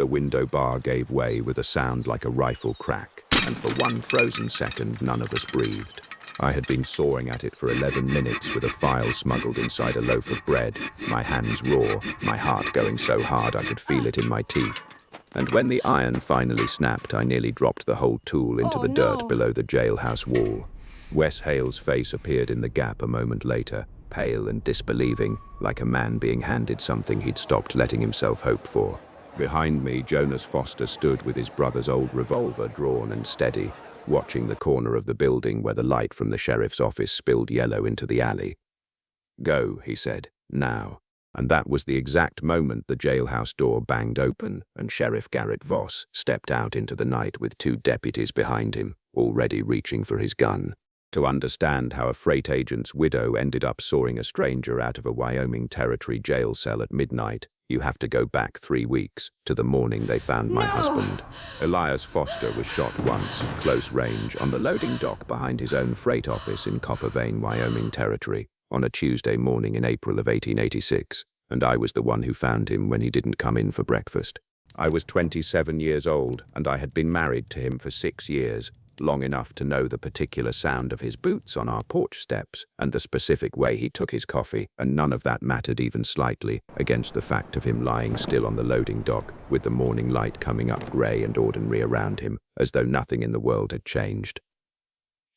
The window bar gave way with a sound like a rifle crack, and for one frozen second, none of us breathed. I had been sawing at it for 11 minutes with a file smuggled inside a loaf of bread, my hands raw, my heart going so hard I could feel it in my teeth. And when the iron finally snapped, I nearly dropped the whole tool into the dirt below the jailhouse wall. Wes Hale's face appeared in the gap a moment later, pale and disbelieving, like a man being handed something he'd stopped letting himself hope for. Behind me, Jonas Foster stood with his brother's old revolver drawn and steady, watching the corner of the building where the light from the sheriff's office spilled yellow into the alley. "Go," he said, "now." And that was the exact moment the jailhouse door banged open and Sheriff Garrett Voss stepped out into the night with 2 deputies behind him, already reaching for his gun. To understand how a freight agent's widow ended up sawing a stranger out of a Wyoming Territory jail cell at midnight, you have to go back 3 weeks, to the morning they found my husband. Elias Foster was shot once, close range, on the loading dock behind his own freight office in Copper Vein, Wyoming Territory, on a Tuesday morning in April of 1886, and I was the one who found him when he didn't come in for breakfast. I was 27 years old, and I had been married to him for 6 years, long enough to know the particular sound of his boots on our porch steps and the specific way he took his coffee, and none of that mattered even slightly against the fact of him lying still on the loading dock with the morning light coming up grey and ordinary around him, as though nothing in the world had changed.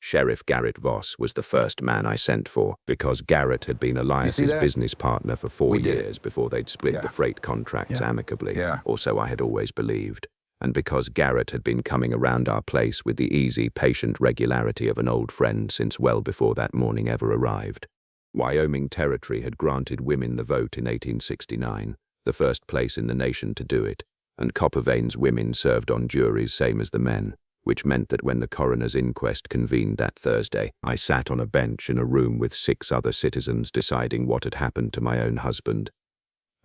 Sheriff Garrett Voss was the first man I sent for, because Garrett had been Elias's business partner for 4 years before they'd split the freight contracts amicably, or so I had always believed, and because Garrett had been coming around our place with the easy, patient regularity of an old friend since well before that morning ever arrived. Wyoming Territory had granted women the vote in 1869, the first place in the nation to do it, and Copper Vein's women served on juries same as the men, which meant that when the coroner's inquest convened that Thursday, I sat on a bench in a room with 6 other citizens deciding what had happened to my own husband.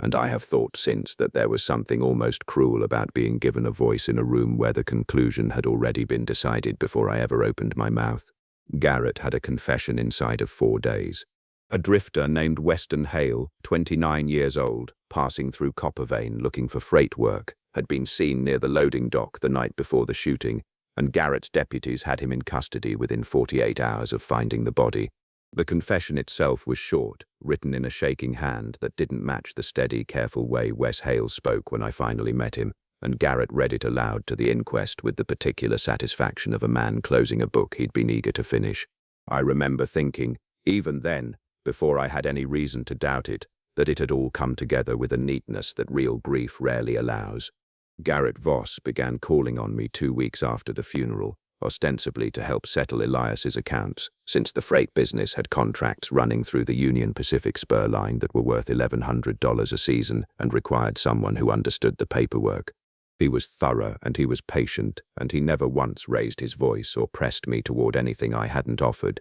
And I have thought since that there was something almost cruel about being given a voice in a room where the conclusion had already been decided before I ever opened my mouth. Garrett had a confession inside of 4 days. A drifter named Weston Hale, 29 years old, passing through Copper Vein looking for freight work, had been seen near the loading dock the night before the shooting, and Garrett's deputies had him in custody within 48 hours of finding the body. The confession itself was short, written in a shaking hand that didn't match the steady, careful way Wes Hale spoke when I finally met him, and Garrett read it aloud to the inquest with the particular satisfaction of a man closing a book he'd been eager to finish. I remember thinking, even then, before I had any reason to doubt it, that it had all come together with a neatness that real grief rarely allows. Garrett Voss began calling on me 2 weeks after the funeral, ostensibly to help settle Elias's accounts, since the freight business had contracts running through the Union Pacific spur line that were worth $1,100 a season and required someone who understood the paperwork. He was thorough and he was patient, and he never once raised his voice or pressed me toward anything I hadn't offered.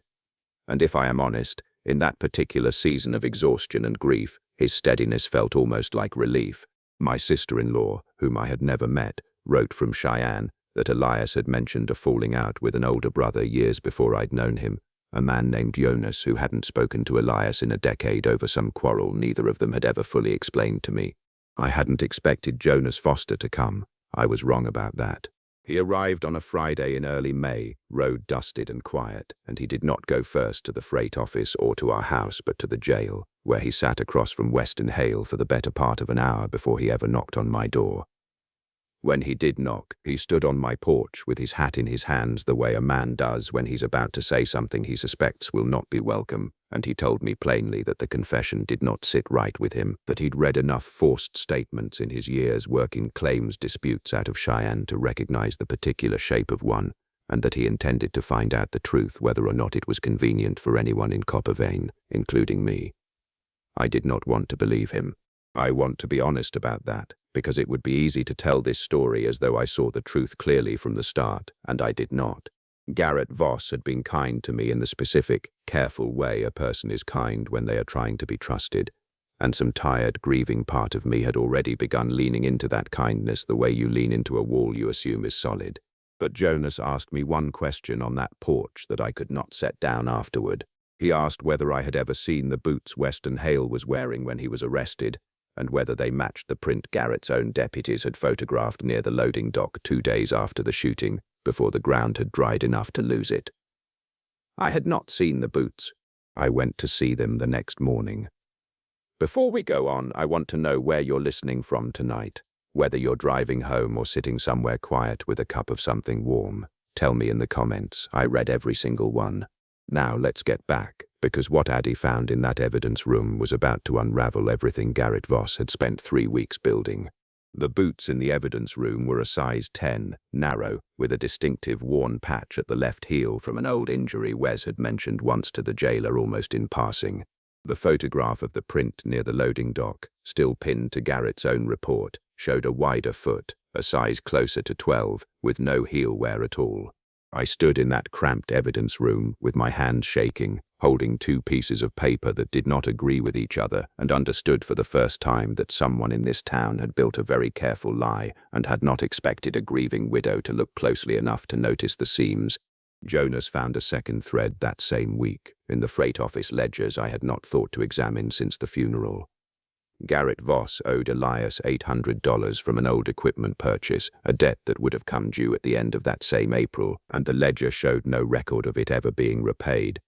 And if I am honest, in that particular season of exhaustion and grief, his steadiness felt almost like relief. My sister-in-law, whom I had never met, wrote from Cheyenne that Elias had mentioned a falling out with an older brother years before I'd known him, a man named Jonas who hadn't spoken to Elias in a decade over some quarrel neither of them had ever fully explained to me. I hadn't expected Jonas Foster to come. I was wrong about that. He arrived on a Friday in early May, road dusted and quiet, and he did not go first to the freight office or to our house but to the jail, where he sat across from Weston Hale for the better part of an hour before he ever knocked on my door. When he did knock, he stood on my porch with his hat in his hands the way a man does when he's about to say something he suspects will not be welcome, and he told me plainly that the confession did not sit right with him, that he'd read enough forced statements in his years working claims disputes out of Cheyenne to recognize the particular shape of one, and that he intended to find out the truth whether or not it was convenient for anyone in Copper Vein, including me. I did not want to believe him. I want to be honest about that, because it would be easy to tell this story as though I saw the truth clearly from the start, and I did not. Garrett Voss had been kind to me in the specific, careful way a person is kind when they are trying to be trusted, and some tired, grieving part of me had already begun leaning into that kindness the way you lean into a wall you assume is solid. But Jonas asked me one question on that porch that I could not set down afterward. He asked whether I had ever seen the boots Weston Hale was wearing when he was arrested, and whether they matched the print Garrett's own deputies had photographed near the loading dock 2 days after the shooting, before the ground had dried enough to lose it. I had not seen the boots. I went to see them the next morning. Before we go on, I want to know where you're listening from tonight. Whether you're driving home or sitting somewhere quiet with a cup of something warm. Tell me in the comments. I read every single one. Now let's get back, because what Addy found in that evidence room was about to unravel everything Garrett Voss had spent 3 weeks building. The boots in the evidence room were a size 10, narrow, with a distinctive worn patch at the left heel from an old injury Wes had mentioned once to the jailer almost in passing. The photograph of the print near the loading dock, still pinned to Garrett's own report, showed a wider foot, a size closer to 12, with no heel wear at all. I stood in that cramped evidence room with my hands shaking, holding 2 pieces of paper that did not agree with each other, and understood for the first time that someone in this town had built a very careful lie and had not expected a grieving widow to look closely enough to notice the seams. Jonas found a second thread that same week, in the freight office ledgers I had not thought to examine since the funeral. Garrett Voss owed Elias $800 from an old equipment purchase, a debt that would have come due at the end of that same April, and the ledger showed no record of it ever being repaid.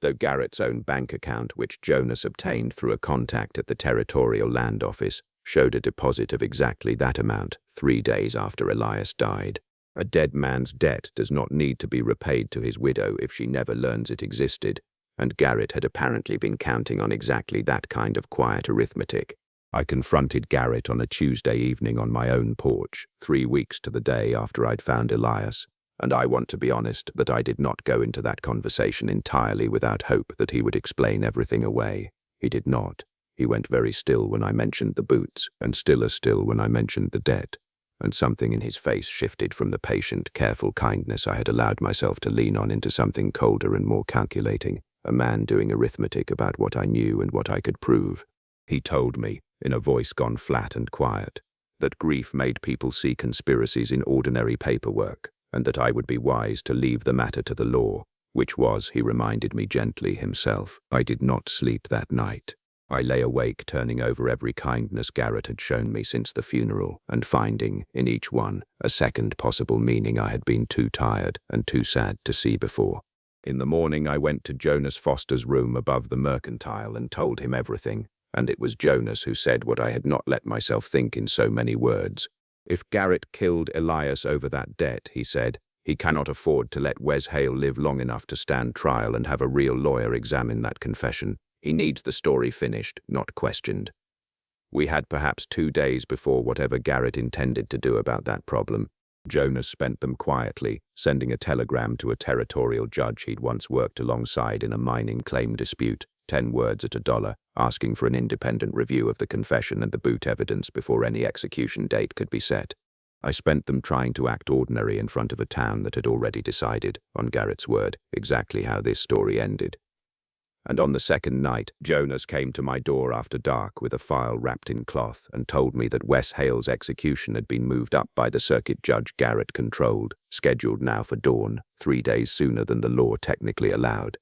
Though Garrett's own bank account, which Jonas obtained through a contact at the Territorial Land Office, showed a deposit of exactly that amount 3 days after Elias died. A dead man's debt does not need to be repaid to his widow if she never learns it existed, and Garrett had apparently been counting on exactly that kind of quiet arithmetic. I confronted Garrett on a Tuesday evening on my own porch, 3 weeks to the day after I'd found Elias, and I want to be honest that I did not go into that conversation entirely without hope that he would explain everything away. He did not. He went very still when I mentioned the boots, and stiller still when I mentioned the debt. And something in his face shifted from the patient, careful kindness I had allowed myself to lean on into something colder and more calculating, a man doing arithmetic about what I knew and what I could prove. He told me, in a voice gone flat and quiet, that grief made people see conspiracies in ordinary paperwork, and that I would be wise to leave the matter to the law, which was, he reminded me gently himself. I did not sleep that night. I lay awake turning over every kindness Garrett had shown me since the funeral, and finding, in each one, a second possible meaning I had been too tired and too sad to see before. In the morning I went to Jonas Foster's room above the Mercantile and told him everything, and it was Jonas who said what I had not let myself think in so many words. If Garrett killed Elias over that debt, he said, he cannot afford to let Wes Hale live long enough to stand trial and have a real lawyer examine that confession. He needs the story finished, not questioned. We had perhaps 2 days before whatever Garrett intended to do about that problem. Jonas spent them quietly, sending a telegram to a territorial judge he'd once worked alongside in a mining claim dispute, 10 words at $1, asking for an independent review of the confession and the boot evidence before any execution date could be set. I spent them trying to act ordinary in front of a town that had already decided, on Garrett's word, exactly how this story ended. And on the second night, Jonas came to my door after dark with a file wrapped in cloth and told me that Wes Hale's execution had been moved up by the circuit judge Garrett controlled, scheduled now for dawn, 3 days sooner than the law technically allowed,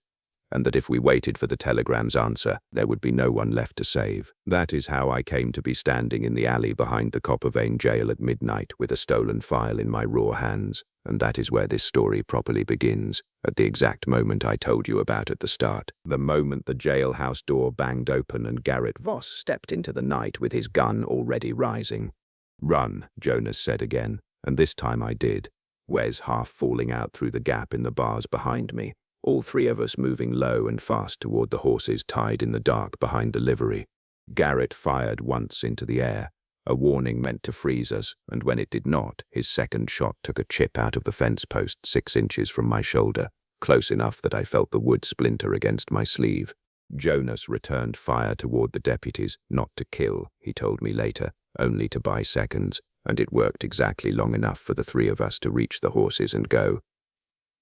and that if we waited for the telegram's answer, there would be no one left to save. That is how I came to be standing in the alley behind the Copper Vein jail at midnight with a stolen file in my raw hands, and that is where this story properly begins, at the exact moment I told you about at the start. The moment the jailhouse door banged open and Garrett Voss stepped into the night with his gun already rising. "Run," Jonas said again, and this time I did, Wes half falling out through the gap in the bars behind me, all 3 of us moving low and fast toward the horses tied in the dark behind the livery. Garrett fired once into the air, a warning meant to freeze us, and when it did not, his second shot took a chip out of the fence post 6 inches from my shoulder, close enough that I felt the wood splinter against my sleeve. Jonas returned fire toward the deputies, not to kill, he told me later, only to buy seconds, and it worked exactly long enough for the 3 of us to reach the horses and go.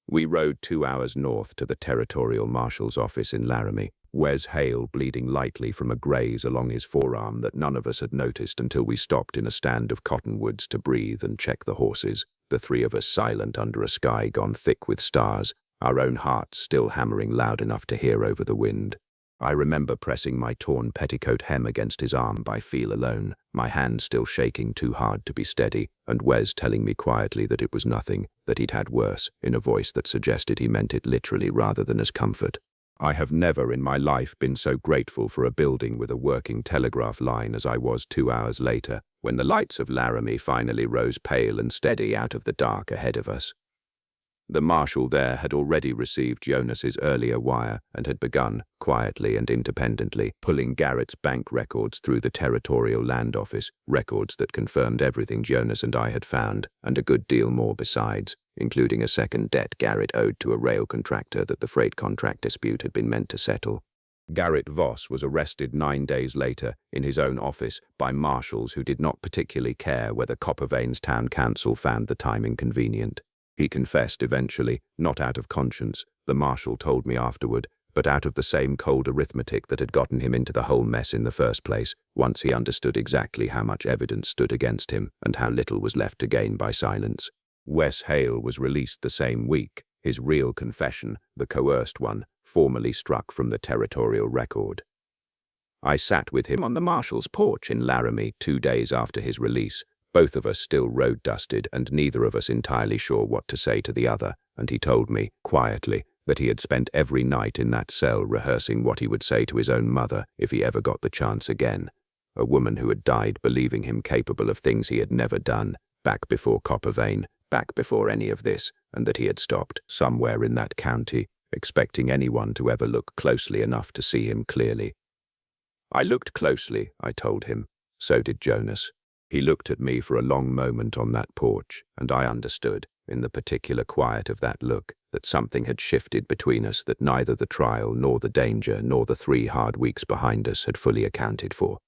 We rode 2 hours north to the Territorial Marshal's office in Laramie, Wes Hale bleeding lightly from a graze along his forearm that none of us had noticed until we stopped in a stand of cottonwoods to breathe and check the horses, the 3 of us silent under a sky gone thick with stars, our own hearts still hammering loud enough to hear over the wind. I remember pressing my torn petticoat hem against his arm by feel alone, my hand still shaking too hard to be steady, and Wes telling me quietly that it was nothing, that he'd had worse, in a voice that suggested he meant it literally rather than as comfort. I have never in my life been so grateful for a building with a working telegraph line as I was 2 hours later, when the lights of Laramie finally rose pale and steady out of the dark ahead of us. The marshal there had already received Jonas's earlier wire and had begun, quietly and independently, pulling Garrett's bank records through the Territorial Land Office, records that confirmed everything Jonas and I had found, and a good deal more besides, including a second debt Garrett owed to a rail contractor that the freight contract dispute had been meant to settle. Garrett Voss was arrested 9 days later, in his own office, by marshals who did not particularly care whether Coppervane's town council found the time inconvenient. He confessed eventually, not out of conscience, the marshal told me afterward, but out of the same cold arithmetic that had gotten him into the whole mess in the first place, once he understood exactly how much evidence stood against him and how little was left to gain by silence. Wes Hale was released the same week, his real confession, the coerced one, formally struck from the territorial record. I sat with him on the marshal's porch in Laramie 2 days after his release, both of us still road-dusted and neither of us entirely sure what to say to the other, and he told me, quietly, that he had spent every night in that cell rehearsing what he would say to his own mother if he ever got the chance again. A woman who had died believing him capable of things he had never done, back before Coppervane, back before any of this, and that he had stopped, somewhere in that county, expecting anyone to ever look closely enough to see him clearly. I looked closely, I told him. So did Jonas. He looked at me for a long moment on that porch, and I understood, in the particular quiet of that look, that something had shifted between us that neither the trial nor the danger nor the 3 hard weeks behind us had fully accounted for.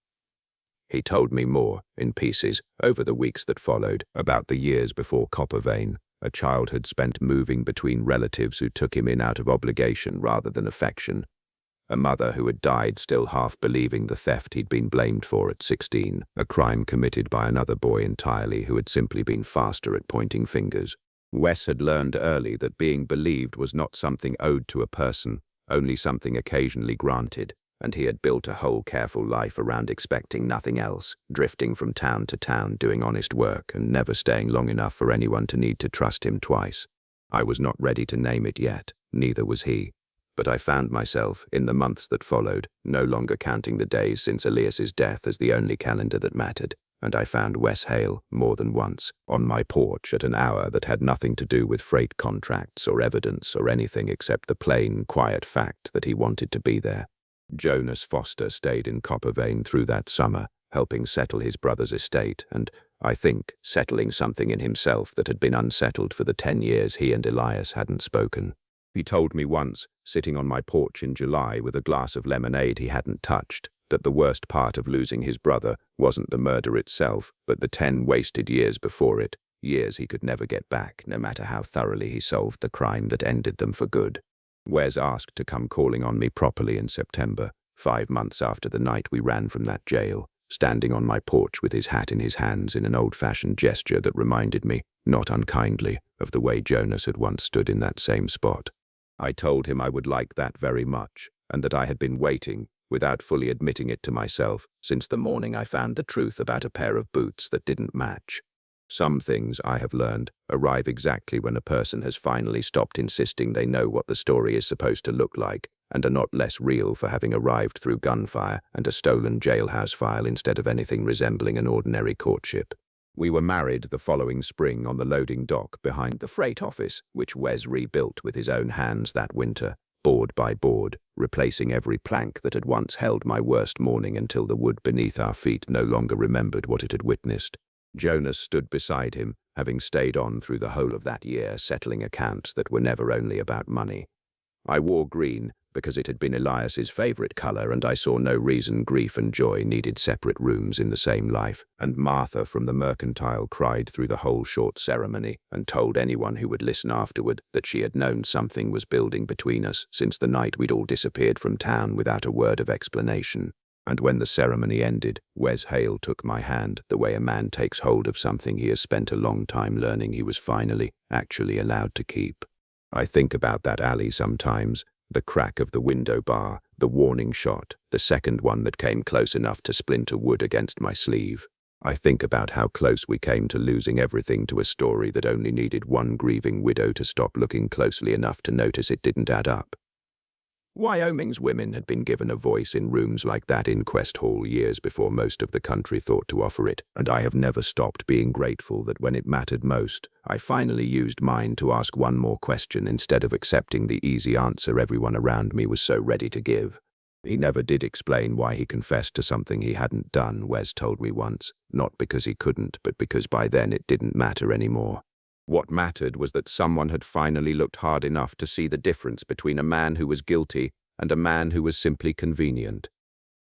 He told me more, in pieces, over the weeks that followed, about the years before Coppervane, a childhood spent moving between relatives who took him in out of obligation rather than affection, a mother who had died still half believing the theft he'd been blamed for at 16, a crime committed by another boy entirely who had simply been faster at pointing fingers. Wes had learned early that being believed was not something owed to a person, only something occasionally granted, and he had built a whole careful life around expecting nothing else, drifting from town to town doing honest work and never staying long enough for anyone to need to trust him twice. I was not ready to name it yet, neither was he. But I found myself, in the months that followed, no longer counting the days since Elias's death as the only calendar that mattered, and I found Wes Hale, more than once, on my porch at an hour that had nothing to do with freight contracts or evidence or anything except the plain, quiet fact that he wanted to be there. Jonas Foster stayed in Coppervane through that summer, helping settle his brother's estate and, I think, settling something in himself that had been unsettled for the 10 years he and Elias hadn't spoken. He told me once, sitting on my porch in July with a glass of lemonade he hadn't touched, that the worst part of losing his brother wasn't the murder itself, but the 10 wasted years before it, years he could never get back, no matter how thoroughly he solved the crime that ended them for good. Wes asked to come calling on me properly in September, 5 months after the night we ran from that jail, standing on my porch with his hat in his hands in an old-fashioned gesture that reminded me, not unkindly, of the way Jonas had once stood in that same spot. I told him I would like that very much, and that I had been waiting, without fully admitting it to myself, since the morning I found the truth about a pair of boots that didn't match. Some things, I have learned, arrive exactly when a person has finally stopped insisting they know what the story is supposed to look like, and are not less real for having arrived through gunfire and a stolen jailhouse file instead of anything resembling an ordinary courtship. We were married the following spring on the loading dock behind the freight office, which Wes rebuilt with his own hands that winter, board by board, replacing every plank that had once held my worst morning until the wood beneath our feet no longer remembered what it had witnessed. Jonas stood beside him, having stayed on through the whole of that year, settling accounts that were never only about money. I wore green because it had been Elias's favorite color, and I saw no reason grief and joy needed separate rooms in the same life, and Martha from the Mercantile cried through the whole short ceremony and told anyone who would listen afterward that she had known something was building between us since the night we'd all disappeared from town without a word of explanation. And when the ceremony ended, Wes Hale took my hand the way a man takes hold of something he has spent a long time learning he was finally, actually allowed to keep. I think about that alley sometimes, the crack of the window bar, The warning shot, the second one that came close enough to splinter wood against my sleeve. I think about how close we came to losing everything to a story that only needed one grieving widow to stop looking closely enough to notice it didn't add up. Wyoming's women had been given a voice in rooms like that inquest hall years before most of the country thought to offer it, and I have never stopped being grateful that when it mattered most, I finally used mine to ask one more question instead of accepting the easy answer everyone around me was so ready to give. He never did explain why he confessed to something he hadn't done, Wes told me once, not because he couldn't, but because by then it didn't matter anymore. What mattered was that someone had finally looked hard enough to see the difference between a man who was guilty and a man who was simply convenient.